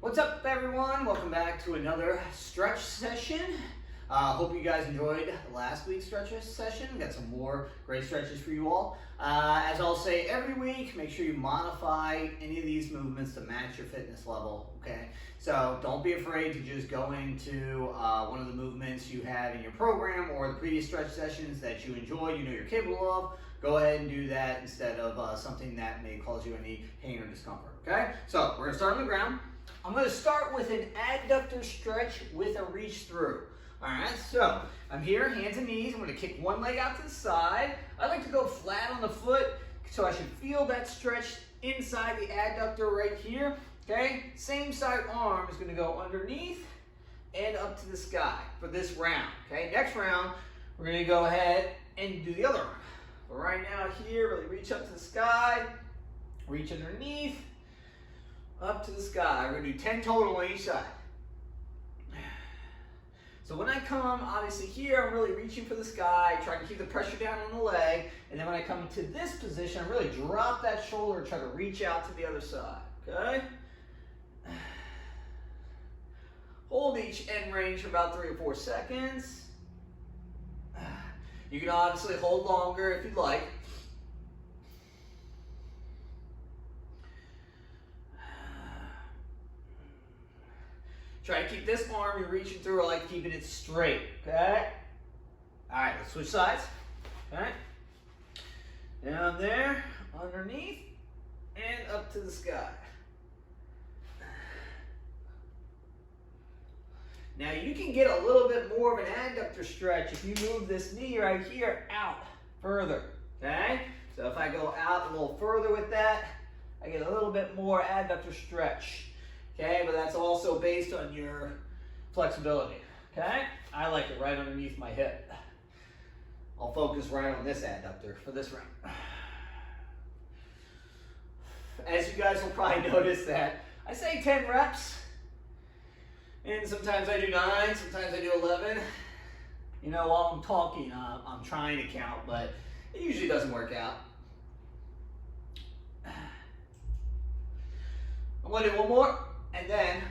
What's up, everyone? Welcome back to another stretch session. Hope you guys enjoyed last week's stretch session. Got some more great stretches for you all. As I'll say every week, make sure you modify any of these movements to match your fitness level, okay? So don't be afraid to just go into one of the movements you have in your program or the previous stretch sessions that you enjoy, you know you're capable of. Go ahead and do that instead of something that may cause you any pain or discomfort, okay? So we're gonna start on the ground. I'm going to start with an adductor stretch with a reach through. All right, so I'm here, hands and knees. I'm going to kick one leg out to the side. I like to go flat on the foot, so I should feel that stretch inside the adductor right here. Okay, same side arm is going to go underneath and up to the sky for this round. Okay, next round, we're going to go ahead and do the other arm. But right now here, really reach up to the sky, reach underneath, up to the sky. We're going to do 10 total on each side. So when I come, obviously here, I'm really reaching for the sky, trying to keep the pressure down on the leg. And then when I come into this position, I really drop that shoulder and try to reach out to the other side, okay? Hold each end range for about 3 or 4 seconds. You can obviously hold longer if you'd like. Try to keep this arm you're reaching through. I like keeping it straight, okay? All right, let's switch sides, okay? Down there, underneath, and up to the sky. Now you can get a little bit more of an adductor stretch if you move this knee right here out further, okay? So if I go out a little further with that, I get a little bit more adductor stretch. Okay, but that's also based on your flexibility, okay? I like it right underneath my hip. I'll focus right on this adductor for this round. As you guys will probably notice that I say 10 reps, and sometimes I do 9, sometimes I do 11. You know, while I'm talking, I'm trying to count, but it usually doesn't work out. I'm gonna do one more. And then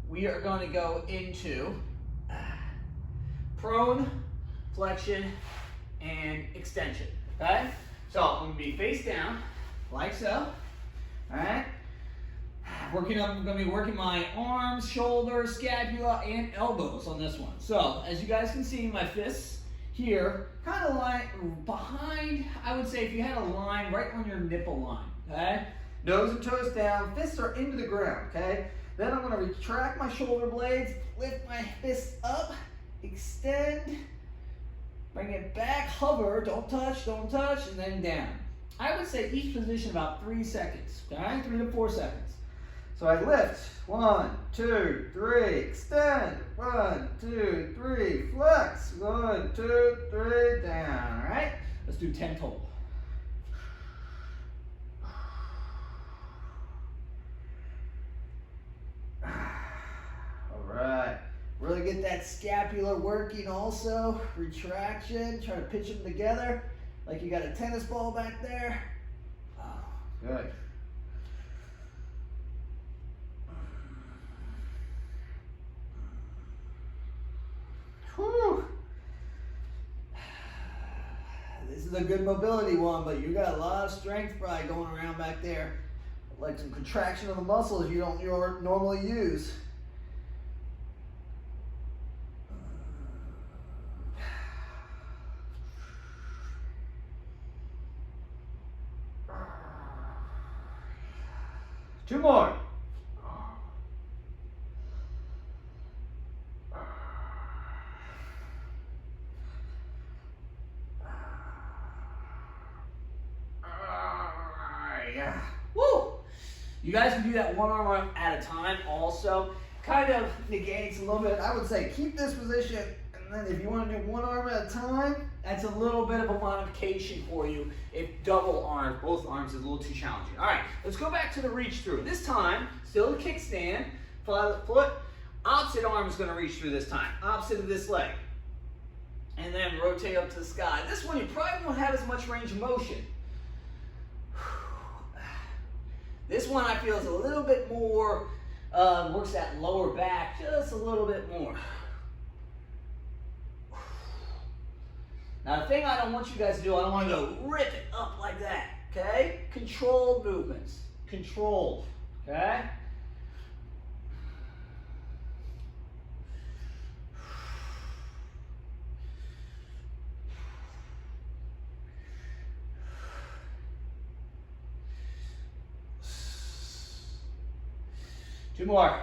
we are going to go into prone, flexion, and extension, okay? So I'm going to be face down, like so, all right? I'm going to be working my arms, shoulders, scapula, and elbows on this one. So as you guys can see, my fists here, kind of like behind, I would say if you had a line right on your nipple line, okay? Nose and toes down, fists are into the ground, okay? Then I'm gonna retract my shoulder blades, lift my fists up, extend, bring it back, hover, don't touch, and then down. I would say each position about 3 seconds, okay? 3 to 4 seconds. So I lift, 1, 2, 3, extend, 1, 2, 3, flex, 1, 2, 3, down, all right? Let's do 10 total. Really get that scapula working also. Retraction, try to pitch them together like you got a tennis ball back there. Oh, good. Whew. This is a good mobility one, but you got a lot of strength probably going around back there. Like some contraction of the muscles you don't normally use. Two more. Yeah. Woo! You guys can do that one arm at a time also. Kind of negates a little bit. I would say keep this position, and then if you want to do one arm at a time, that's a little bit of a modification for you. If double arms, both arms is a little too challenging. All right, let's go back to the reach through. This time, still the kickstand, foot, opposite arm is going to reach through this time, opposite of this leg. And then rotate up to the sky. This one you probably won't have as much range of motion. This one I feel is a little bit more, works that lower back just a little bit more. Now the thing I don't want you guys to do, I don't want to go rip it up like that, okay? Controlled movements, controlled, okay? Two more.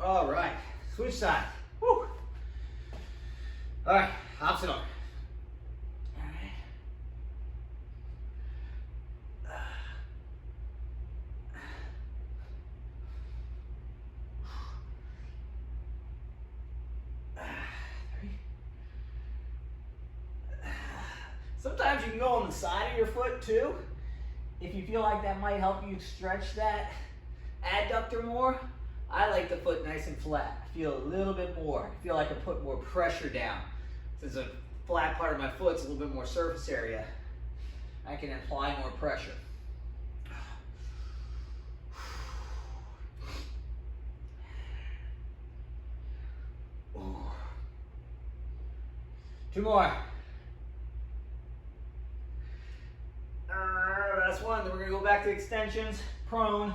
All right, switch side. Woo. All right, opposite arm. All right. Sometimes you can go on the side of your foot too. If you feel like that might help you stretch that adductor more. I like the foot nice and flat. I feel a little bit more. I feel like I put more pressure down. Since the flat part of my foot's a little bit more surface area, I can apply more pressure. Two more. Last one, then we're gonna go back to extensions, prone,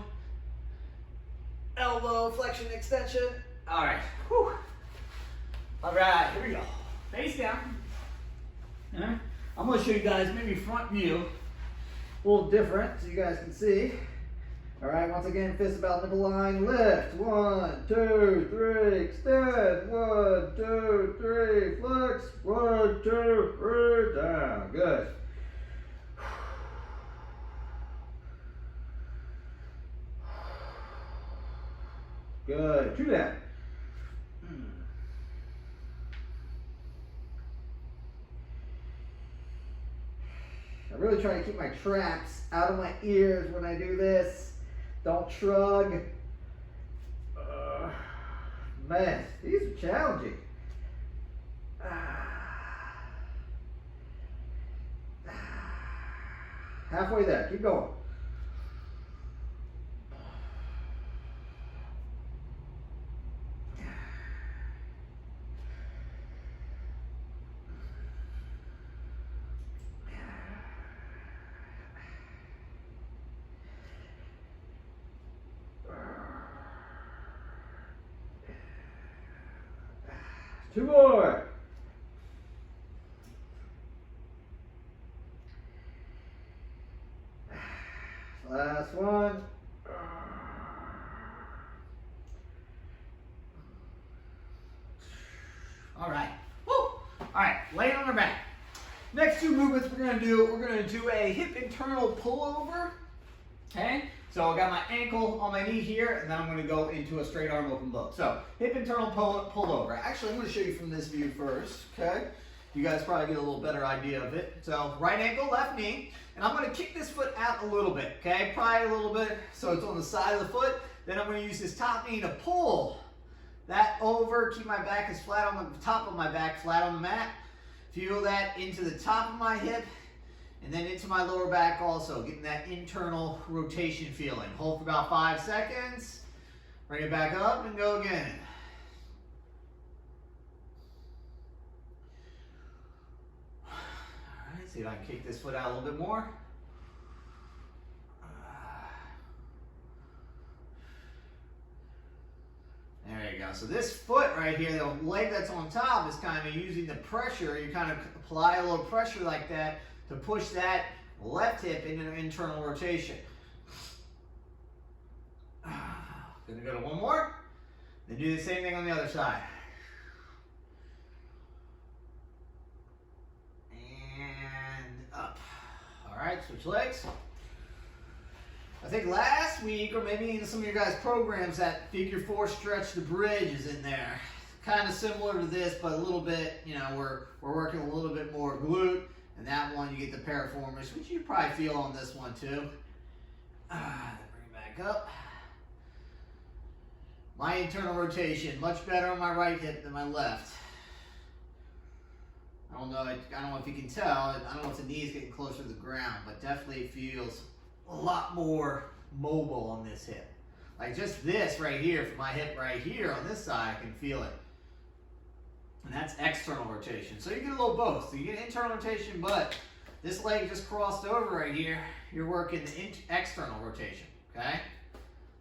elbow, flexion, extension. All right, whew. All right, here we go. Face down. All right. I'm gonna show you guys maybe front view, a little different so you guys can see. All right, once again, fist about nipple line, lift. 1, 2, 3, extend. 1, 2, 3, flex. 1, 2, 3, down. Good. Good. True that. I really try to keep my traps out of my ears when I do this. Don't shrug. Man, these are challenging. Halfway there. Keep going. Two more. Last one. All right. Woo. All right, lay it on our back. Next two movements we're gonna do a hip internal pullover. Okay? So I got my ankle on my knee here, and then I'm going to go into a straight arm open bow. So hip internal pullover. Actually, I'm going to show you from this view first. Okay, you guys probably get a little better idea of it. So right ankle, left knee, and I'm going to kick this foot out a little bit. Okay, probably a little bit, so it's on the side of the foot. Then I'm going to use this top knee to pull that over. Keep my back as flat on the top of my back, flat on the mat. Feel that into the top of my hip. And then into my lower back also, getting that internal rotation feeling. Hold for about 5 seconds. Bring it back up and go again. All right, see if I can kick this foot out a little bit more. There you go. So this foot right here, the leg that's on top is kind of using the pressure. You kind of apply a little pressure like that to push that left hip into an internal rotation. Gonna go to one more. Then do the same thing on the other side. And up. All right, switch legs. I think last week, or maybe in some of your guys' programs, that figure 4 stretch the bridge is in there. Kind of similar to this, but a little bit, you know, we're working a little bit more glute. And that one, you get the piriformis, which you probably feel on this one too. Bring it back up. My internal rotation, much better on my right hip than my left. don't know if you can tell. I don't know if the knee's getting closer to the ground, but definitely feels a lot more mobile on this hip. Like just this right here, from my hip right here on this side, I can feel it. And that's external rotation. So you get a little both. So you get internal rotation, but this leg just crossed over right here. You're working the external rotation, okay?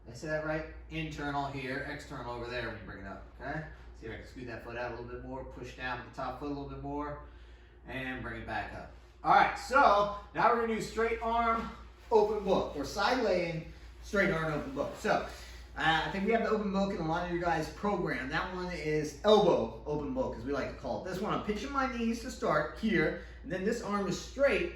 Did I say that right? Internal here, external over there when you bring it up, okay? See if I can scoot that foot out a little bit more, push down with the top foot a little bit more, and bring it back up. All right, so now we're gonna do straight arm, open book, or side laying, straight arm, open book. So I think we have the open book in a lot of your guys' program. That one is elbow open book, as we like to call it. This one, I'm pinching my knees to start here, and then this arm is straight.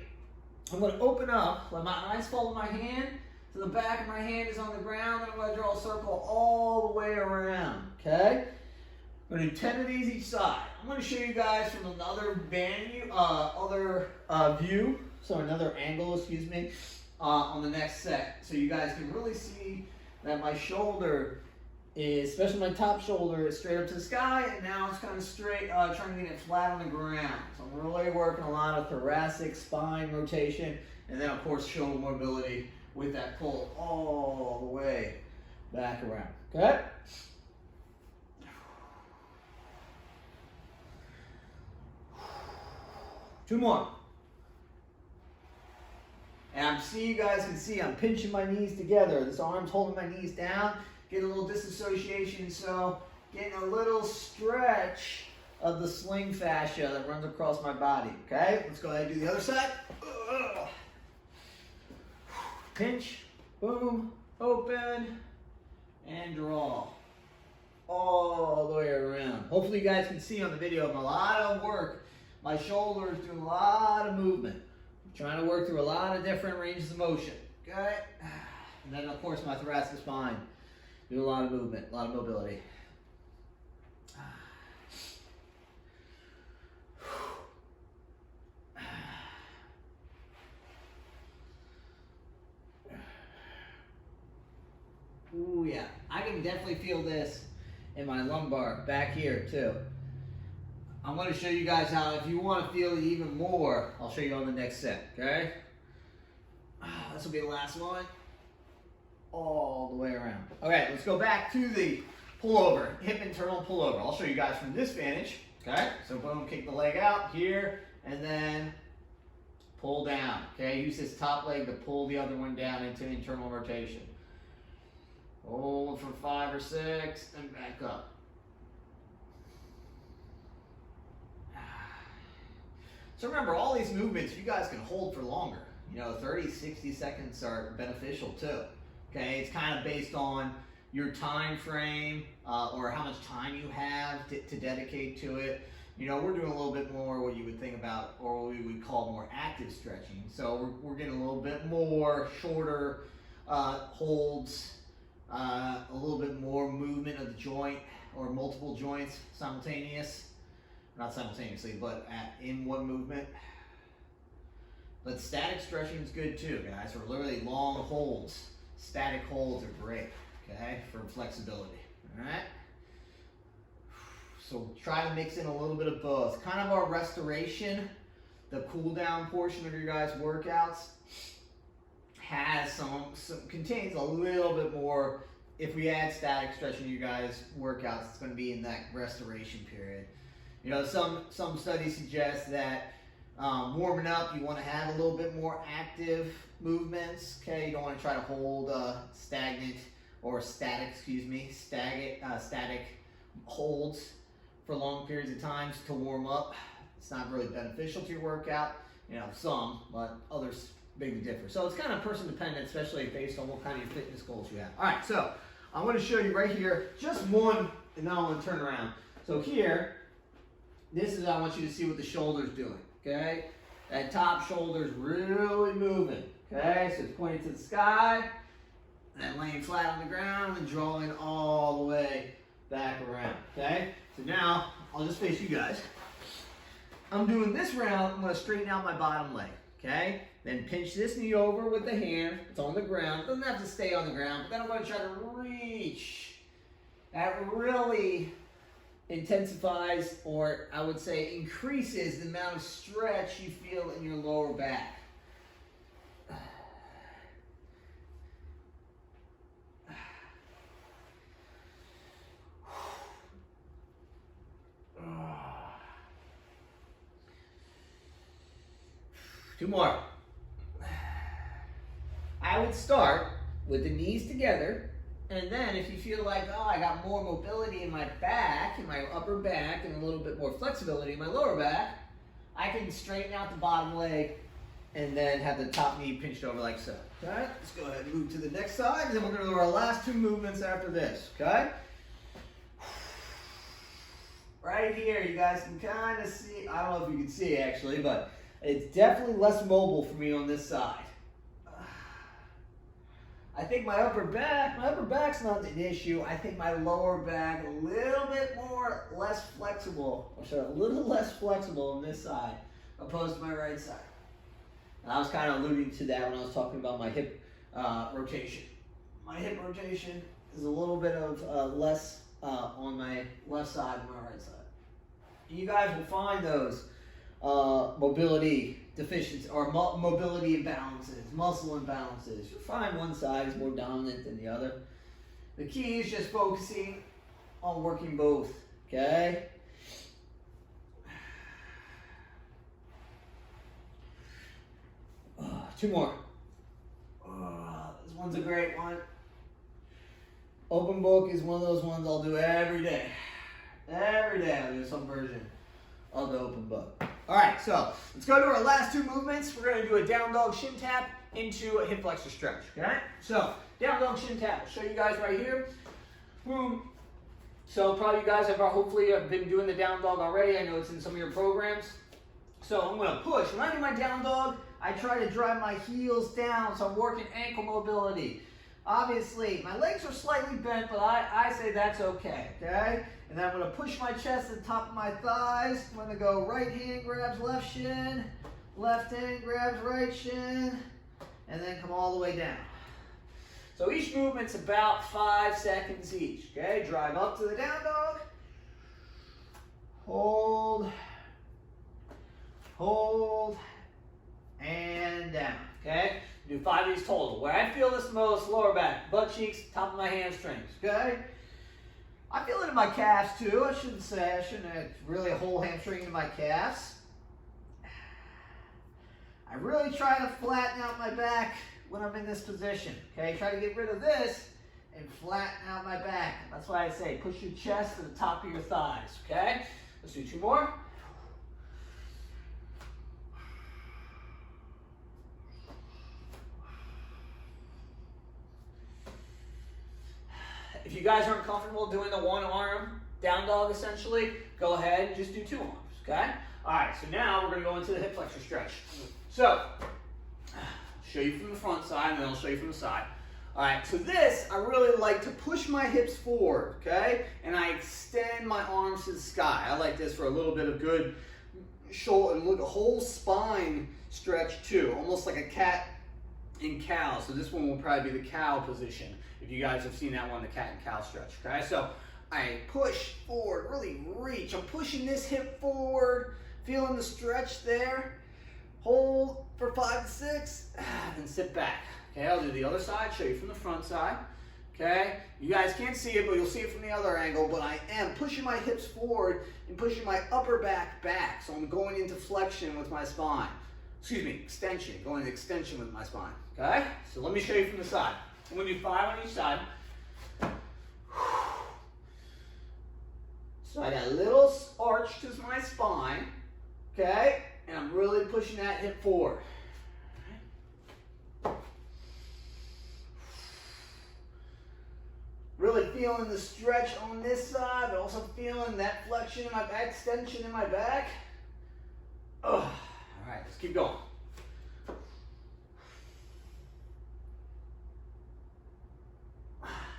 I'm gonna open up, let my eyes follow my hand, so the back of my hand is on the ground, and I'm gonna draw a circle all the way around, okay? I'm gonna do 10 of these each side. I'm gonna show you guys from another view, so another angle, excuse me, on the next set. So you guys can really see that my shoulder is, especially my top shoulder, is straight up to the sky, and now it's kind of straight, trying to get it flat on the ground. So I'm really working a lot of thoracic, spine rotation, and then of course shoulder mobility with that pull all the way back around, okay? Two more. And you guys can see I'm pinching my knees together. This arm's holding my knees down. Get a little disassociation, so getting a little stretch of the sling fascia that runs across my body. Okay, let's go ahead and do the other side. Pinch, boom, open, and draw. All the way around. Hopefully you guys can see on the video, a lot of work. My shoulders doing a lot of movement. I'm trying to work through a lot of different ranges of motion. Okay? And then of course my thoracic spine. Do a lot of movement, a lot of mobility. Ooh yeah, I can definitely feel this in my lumbar back here too. I'm going to show you guys how, if you want to feel it even more, I'll show you on the next set, okay? This will be the last one. All the way around. Okay, let's go back to the pullover, hip internal pullover. I'll show you guys from this vantage, okay? So boom, kick the leg out here, and then pull down, okay? Use this top leg to pull the other one down into internal rotation. Hold for 5 or 6, and back up. So remember, all these movements you guys can hold for longer. You know, 30, 60 seconds are beneficial too. Okay, it's kind of based on your time frame or how much time you have to dedicate to it. You know, we're doing a little bit more what you would think about, or what we would call more active stretching. So we're getting a little bit more shorter holds, a little bit more movement of the joint or multiple joints simultaneous. Not simultaneously, but in one movement. But static stretching is good too, guys. For literally long holds. Static holds are great, okay, for flexibility. All right. So try to mix in a little bit of both. Kind of our restoration, the cool down portion of your guys' workouts has contains a little bit more. If we add static stretching to your guys' workouts, it's going to be in that restoration period. You know, some studies suggest that warming up, you want to have a little bit more active movements. Okay, you don't want to try to hold static holds for long periods of times to warm up. It's not really beneficial to your workout. You know, some, but others big differ. So it's kind of person dependent, especially based on what kind of fitness goals you have. All right, so I'm going to show you right here just one, and now I'm going to turn around. So here, this is, I want you to see what the shoulder's doing, okay? That top shoulder's really moving, okay? So it's pointing to the sky, and then laying flat on the ground and drawing all the way back around, okay? So now, I'll just face you guys. I'm doing this round, I'm gonna straighten out my bottom leg, okay? Then pinch this knee over with the hand, it's on the ground. It doesn't have to stay on the ground, but then I'm gonna try to reach that really intensifies, or I would say increases the amount of stretch you feel in your lower back. Two more. I would start with the knees together, and then if you feel like, oh, I got more mobility in my back, in my upper back, and a little bit more flexibility in my lower back, I can straighten out the bottom leg and then have the top knee pinched over like so. Okay, let's go ahead and move to the next side, and then we're going to do our last two movements after this. Okay? Right here, you guys can kind of see, I don't know if you can see actually, but it's definitely less mobile for me on this side. I think my upper back's not an issue. I think my lower back a little bit less flexible on this side opposed to my right side. And I was kind of alluding to that when I was talking about my hip rotation. My hip rotation is a little bit of less on my left side than my right side. You guys will find those mobility deficiencies or mobility imbalances, muscle imbalances. You'll find one side is more dominant than the other. The key is just focusing on working both, okay? Two more. This one's a great one. Open book is one of those ones I'll do every day. Every day I'll do some version of the open book. All right, so let's go to our last two movements. We're going to do a down dog shin tap into a hip flexor stretch. Okay? So down dog shin tap. I'll show you guys right here. Boom. So probably you guys have hopefully been doing the down dog already. I know it's in some of your programs. So I'm going to push. When I do my down dog, I try to drive my heels down, so I'm working ankle mobility. Obviously, my legs are slightly bent, but I say that's okay, okay? And then I'm going to push my chest to the top of my thighs. I'm going to go right hand grabs left shin, left hand grabs right shin, and then come all the way down. So each movement's about 5 seconds each, okay? Drive up to the down dog. Hold, hold, and down, okay? Do 5 of these total. Where I feel this most, lower back, butt cheeks, top of my hamstrings, okay? I feel it in my calves too. I shouldn't have really a whole hamstring in my calves. I really try to flatten out my back when I'm in this position, okay? Try to get rid of this and flatten out my back. That's why I say push your chest to the top of your thighs, okay? Let's do 2 more. If you guys aren't comfortable doing the one arm down dog essentially, go ahead and just do 2 arms, okay? All right, so now we're gonna go into the hip flexor stretch. So, I'll show you from the front side and then I'll show you from the side. All right, so this, I really like to push my hips forward, okay? And I extend my arms to the sky. I like this for a little bit of good shoulder, look, a whole spine stretch too, almost like a cat and cow. So this one will probably be the cow position. If you guys have seen that one, the cat and cow stretch, okay? So I push forward, really reach. I'm pushing this hip forward, feeling the stretch there. Hold for 5 to 6, then sit back. Okay, I'll do the other side, show you from the front side. Okay, you guys can't see it, but you'll see it from the other angle, but I am pushing my hips forward and pushing my upper back back. So I'm going into flexion with my spine. Excuse me, extension, going into extension with my spine. Okay, so let me show you from the side. I'm going to do 5 on each side. So I got a little arch to my spine, okay? And I'm really pushing that hip forward. Really feeling the stretch on this side, but also feeling that flexion in my back, extension in my back. Oh, all right, let's keep going.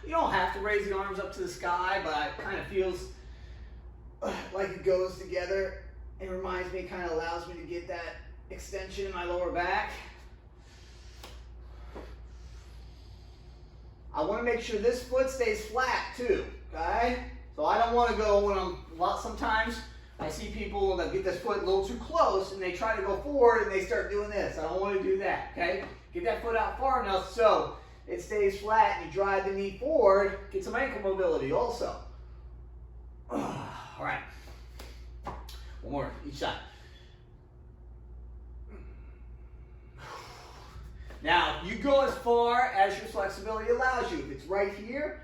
You don't have to raise the arms up to the sky, but it kind of feels like it goes together. It reminds me, kind of allows me to get that extension in my lower back. I want to make sure this foot stays flat too, okay? So I don't want to go when sometimes I see people that get this foot a little too close and they try to go forward and they start doing this. I don't want to do that, okay? Get that foot out far enough so it stays flat and you drive the knee forward. Get some ankle mobility also. All right. One more each side. Now, you go as far as your flexibility allows you. If it's right here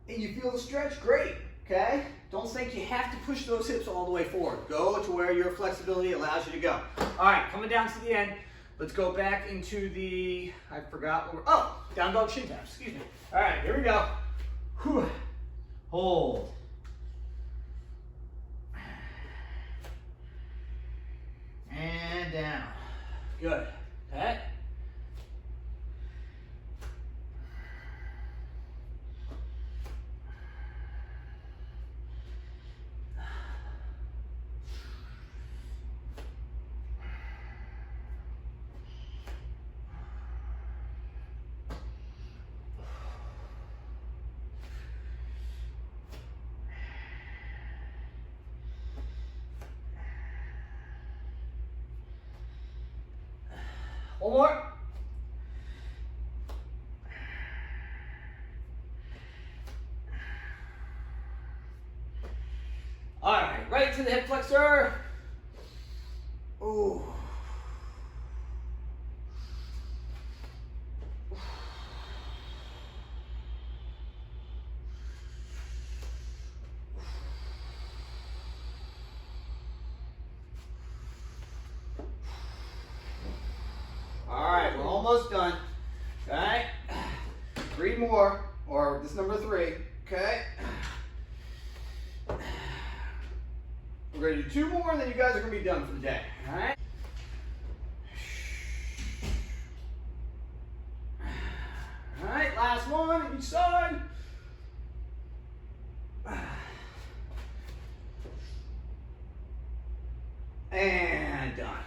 and you feel the stretch, great, okay? Don't think you have to push those hips all the way forward. Go to where your flexibility allows you to go. All right, coming down to the end, let's go back into the, I forgot where, down dog shin taps, excuse me. All right, here we go. Whew. Hold. And down. Good, okay? One more. All right, right to the hip flexor. Ooh. Almost done. Okay. 3 more, or this number 3. Okay. We're going to do 2 more, and then you guys are going to be done for the day. All right. All right. Last one each side. And done.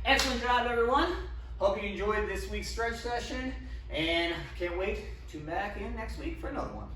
Excellent job, everyone. Hope you enjoyed this week's stretch session, and can't wait to be back in next week for another one.